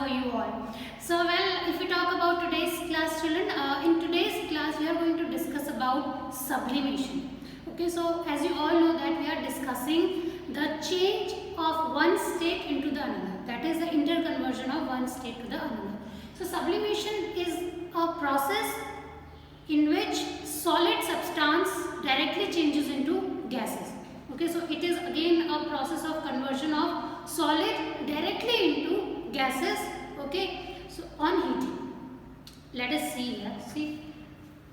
for you all. So well, if we talk about today's class, children, in today's class we are going to discuss about sublimation. Okay, so as you all know that we are discussing the change of one state into the another. That is the interconversion of one state to the another. So sublimation is a process in which solid substance directly changes into gases. Okay, so it is again a process of conversion of solid directly into gases. Okay, so on heating, let us see here. See,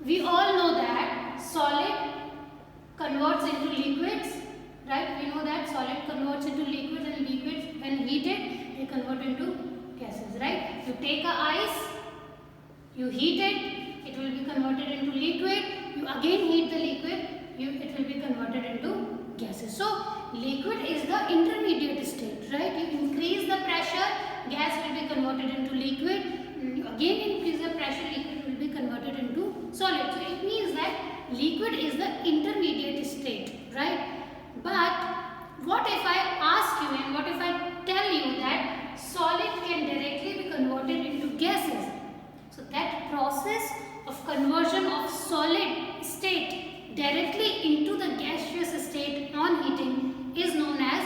we all know that solid converts into liquids, right? We know that solid converts into liquids, and liquids when heated they convert into gases, right? You take a ice, you heat it, it will be converted into liquid. You again heat the liquid, it will be converted into gases. So liquid is the intermediate state, right? You increase the pressure, gas will be converted into liquid. You again increase the pressure, liquid will be converted into solid. So it means that liquid is the intermediate state, right? But what if I ask you and what if I tell you that solid can directly be converted into gases? So that process of conversion of solid state directly into the gaseous state on heating is known as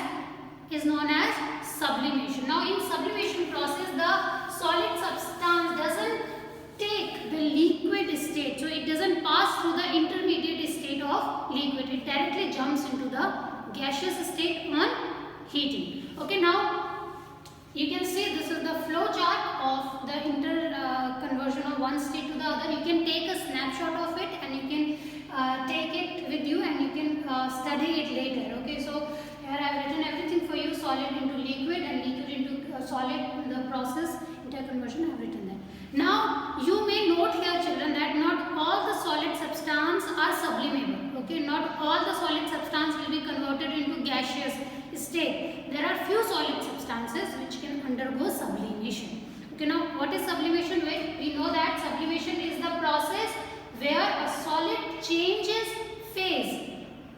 sublimation. Now in sublimation process, the solid substance doesn't take the liquid state, so it doesn't pass through the intermediate state of liquid. It directly jumps into the gaseous state on heating. Okay, now you can see this is the flow chart of the conversion of one state to the other. You can take a snapshot of it and you can take it with you and you can study it later. Okay, so here I have written everything for you: solid into liquid and liquid into solid. The process interconversion I have written there. Now you may note here, children, that not all the solid substance are sublimable. Okay, not all the solid substance will be converted into gaseous state. There are few solid substances which can undergo sublimation. Okay, now what is sublimation? We know that sublimation is the process where a solid changes phase.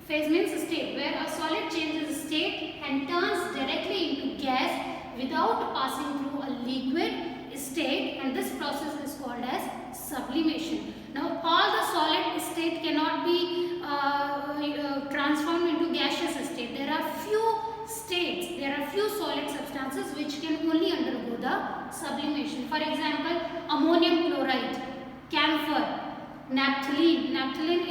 Phase means state, where a solid changes state and turns directly into gas without passing through a liquid state, and this process is called as sublimation. Now all the solid state cannot be transformed into gaseous state. There are few states, there are few solid substances which can only undergo the sublimation. For example, ammonium chloride, camphor, naphthalene. Naphthalene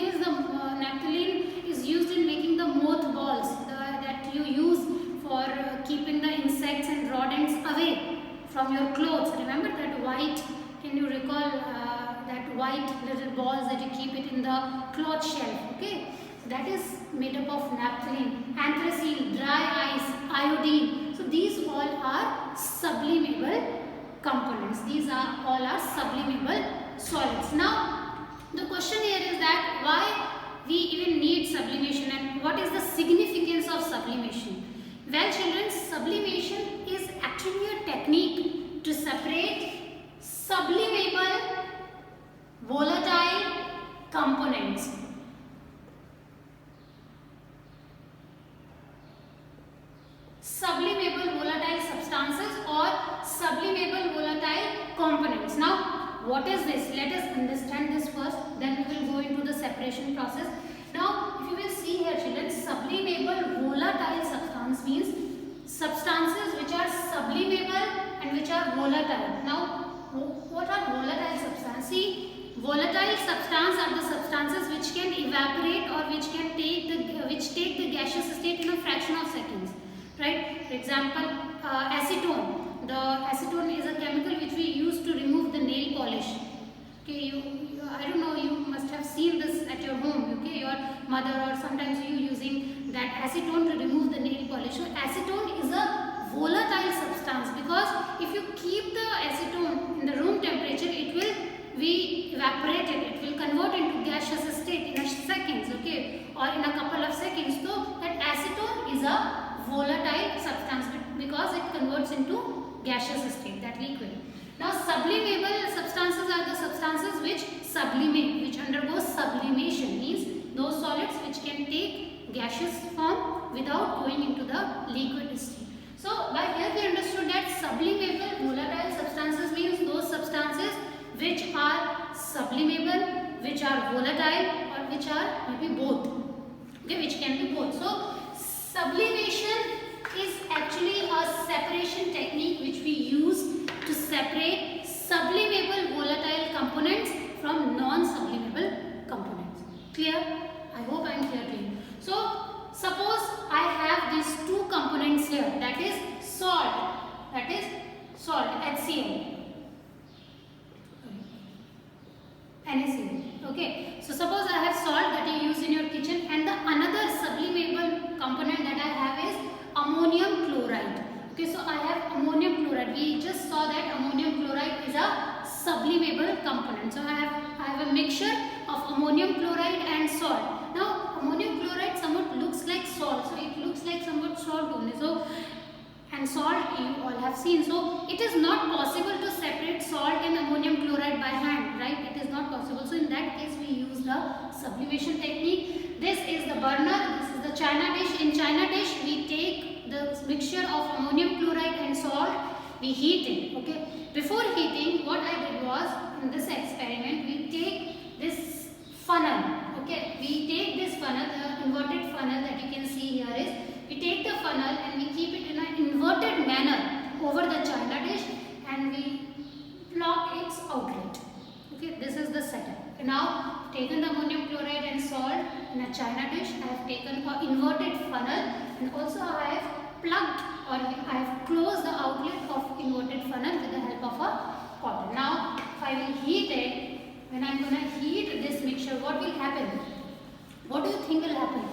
is used in making the mothballs that you use for keeping the insects and rodents away from your clothes. Remember that white, can you recall that white little balls that you keep it in the cloth shelf? Okay, so that is made up of naphthalene. Anthracene, dry ice, iodine. So these all are sublimable components. These are all are sublimable solids. Now the question here is that why we even need sublimation and what is the significance of sublimation? Well, children, sublimation is actually a technique to separate sublimable volatile components. Sublimable volatile substances or sublimable volatile components. Now, what is this? Let us understand this first, then we will go into the separation process. Now, if you will see here, children, sublimable volatile substance means substances which are sublimable and which are volatile. Now, what are volatile substances? See, volatile substances are the substances which can evaporate or which take the gaseous state in a fraction of seconds. Right? For example, acetone. The acetone is a chemical which we use to remove the nail polish. Okay, I don't know, you must have seen this at your home. Okay, your mother or sometimes you using that acetone to remove the nail polish. So acetone is a volatile substance because if you keep the acetone in the room temperature, it will be evaporated. It will convert into gaseous state in a seconds. Okay, or in a couple of seconds. So that acetone is a volatile substance because it converts into gaseous state, that liquid. Now sublimable substances are the substances which sublimate, which undergo sublimation, means those solids which can take gaseous form without going into the liquid state. So by here we understood that sublimable volatile substances sublimation is actually a separation technique which we use to separate sublimable volatile components from non-sublimable components. Clear? I hope I am clear to you. So, suppose I have these two components here, that is salt, HCl, NaCl. Okay. So, suppose I have salt that you use in your kitchen, and the another sublimable component that I have is ammonium chloride. Okay, so I have ammonium chloride. We just saw that ammonium chloride is a sublimable component. So I have a mixture of ammonium chloride and salt. Now ammonium chloride somewhat looks like salt. So it looks like somewhat salt only. So and salt you all have seen. So it is not possible to separate salt and ammonium chloride by hand, right? It is not possible. So in that case we use the sublimation technique. This is the burner. This is the china dish. In china dish we take the mixture of ammonium chloride and salt, we heat it. Okay. Before heating, what I did was, in this experiment, we take this funnel. Okay. We take this funnel, the inverted funnel that you can see here is, we take the funnel and we keep it in an inverted manner over the china dish and we block its outlet. Okay. This is the setup. Now, taken the ammonium chloride and salt in a china dish. I have taken an inverted funnel and also I have plugged or I have closed the outlet of inverted funnel with the help of a cotton. Now, if I will heat it, when I am going to heat this mixture, what will happen? What do you think will happen?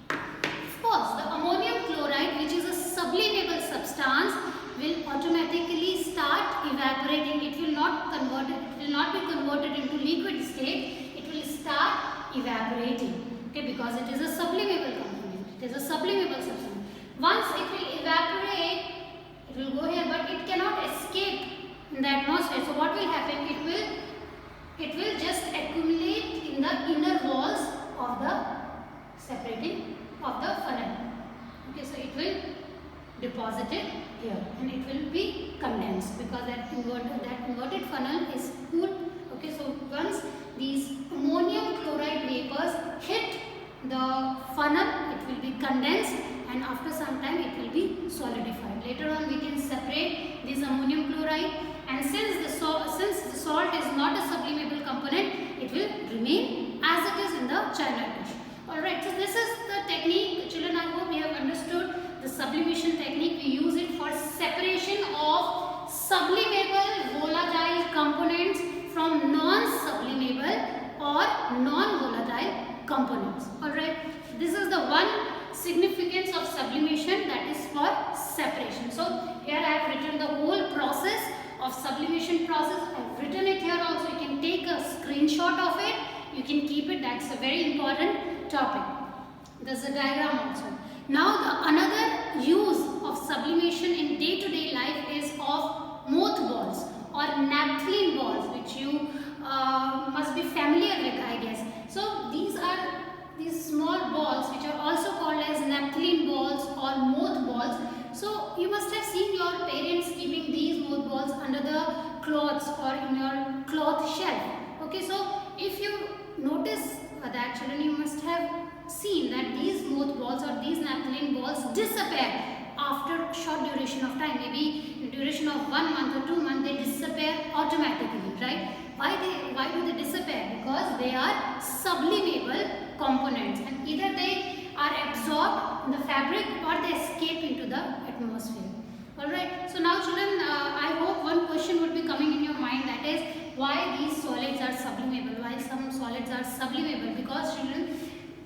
Of course, the ammonium chloride, which is a sublimable substance, will automatically start evaporating. It will not be converted into liquid state. It will start evaporating. Okay, because it is a sublimable component. It is a sublimable substance. Once it will evaporate, it will go here, but it cannot escape in the atmosphere. So what will happen? It will just accumulate in the inner walls of the separating of the funnel. Okay, so it will deposit it here and it will be condensed because that inverted funnel is cool. Okay, so once these ammonium chloride vapors hit the funnel, it will be condensed and after some time it will be solidified. Later on we can separate this ammonium chloride, and since the salt is not a sublimable component, it will remain as it is in the china dish. Alright, so this is the technique. Children, I hope you have understood the sublimation technique. We use it for separation of sublimable volatile components from non-sublimable or non-volatile components. Alright, this is the one significance of sublimation, that is for separation. So here I have written the whole process of sublimation process. I have written it here also. You can take a screenshot of it. You can keep it. That's a very important topic. There's a diagram also. Now the another use of sublimation in day-to-day life is of mothballs or naphthalene balls, which you must be familiar with, I guess. So these are these small balls which are also called as naphthalene balls or mothballs. So you must have seen your parents keeping these mothballs under the clothes or in your cloth shelf. Okay, so if you notice that, children, you must have seen that these mothballs or these naphthalene balls disappear after short duration of time. Maybe in duration of 1 month or 2 months they disappear automatically, right? Why do they disappear? Because they are sublimable components and either they are absorbed in the fabric or they escape into the atmosphere. Alright, so now children, I hope one question would be coming in your mind, that is why these solids are sublimable, why some solids are sublimable. Because children,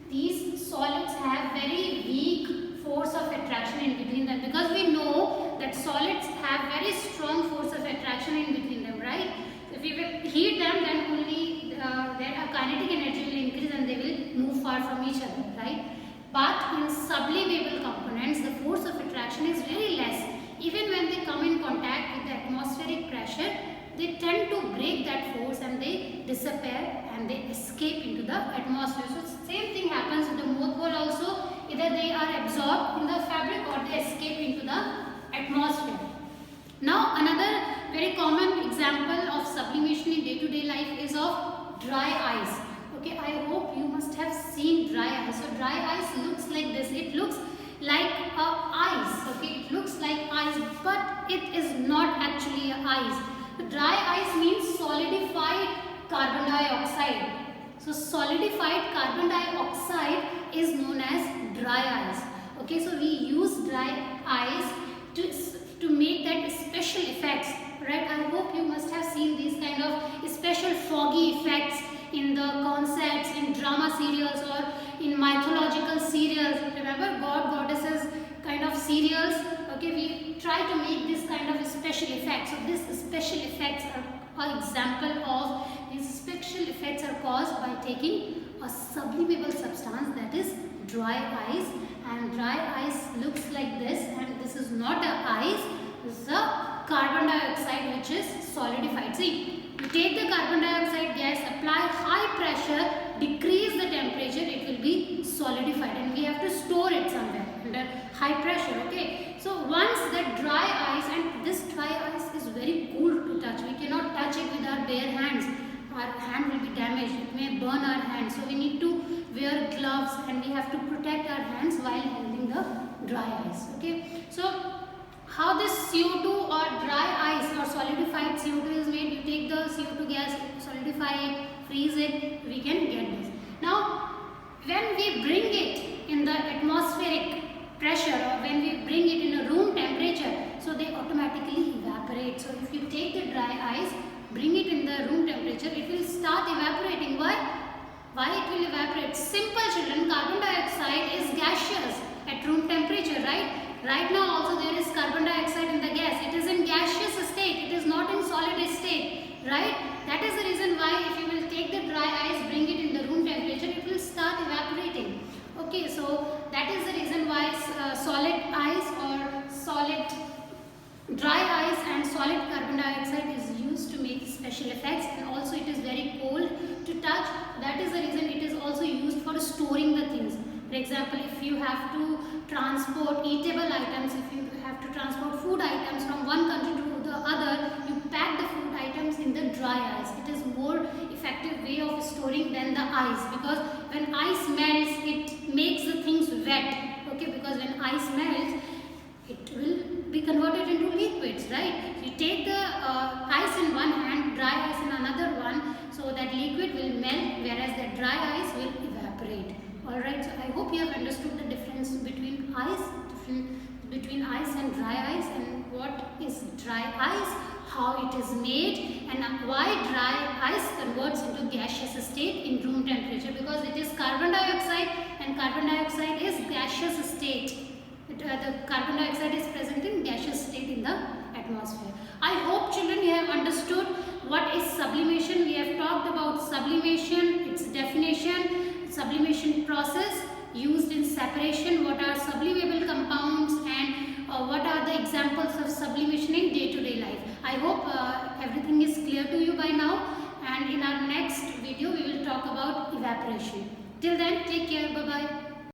these solids have very weak force of attraction in between them, because we know that solids have very strong force of attraction in between them, right? If we will heat them, then only their kinetic energy will increase and they will move far from each other, right? But in sublimable components, the force of attraction is very less. Even when they come in contact with the atmospheric pressure, they tend to break that force and they disappear and they escape into the atmosphere. So same thing happens with the mothball also. Either they are absorbed in the fabric or they escape into the atmosphere. Now another very common example of sublimation in day-to-day life is of dry ice. Okay, I hope you must have seen dry ice. So dry ice looks like this. It looks like ice. Okay, it looks like ice, but it is not actually ice. Dry ice means solidified carbon dioxide. So solidified carbon dioxide is known as dry ice. Okay, so we use dry ice to make that special effects, right? I hope you must have seen these kind of special foggy effects in the concerts, in drama serials, or in mythological serials. Remember god goddesses kind of serials? Okay, we try to make this kind of special effects. So these special effects are an example of these special effects are caused by taking a sublimable substance, that is dry ice. And dry ice looks like this, and this is not a ice, this is a carbon dioxide which is solidified. See, you take the carbon dioxide gas, apply high pressure, decrease the temperature, it will be solidified, and we have to store it somewhere under high pressure. Okay, so once that dry ice, and this dry ice is very cool to touch, we cannot touch it with our bare hands, our hand will be damaged, it may burn our hands, so we need to wear gloves and we have to protect our hands while holding the dry ice. Okay, so how this CO2 or dry ice or solidified CO2 is made? You take the CO2 gas, solidify it, freeze it, we can get this. Now, when we bring it in the atmospheric pressure, or when we bring it in a room temperature, so they automatically evaporate. So if you take the dry ice, bring it in the room temperature, it will start evaporating. Why? Why it will evaporate? Simple, children. Carbon dioxide is gaseous at room temperature, right? Right now also there is carbon dioxide in the gas. It is in gaseous state. It is not in solid state, right? That is the reason why if you will take the dry ice, bring it in the room temperature, it will start evaporating. Okay, so that is the reason why solid ice or solid dry ice and solid carbon dioxide is used to make special effects, and also it is very cold to touch. That is the reason it is also used for storing the things. For example, if you have to transport eatable items, if you have to transport food items from one country to the other, you pack the food items in the dry ice. It is more effective way of storing than the ice, because when ice melts, it makes the things wet. Okay, because when ice melts, it will be converted into liquids, right? You take the ice in one hand, dry ice in another one, so that liquid will melt, whereas the dry ice will evaporate. Alright, so I hope you have understood the difference between ice, and dry ice, and what is dry ice, how it is made, and why dry ice converts into gaseous state in room temperature, because it is carbon dioxide, and carbon dioxide is gaseous state. The carbon dioxide is present in gaseous state in the atmosphere. I hope, children, you have understood what is sublimation. We have talked about sublimation, its definition, sublimation process used in separation, what are sublimable compounds, and what are the examples of sublimation in day-to-day life. I hope everything is clear to you by now, and in our next video we will talk about evaporation. Till then, take care. Bye-bye.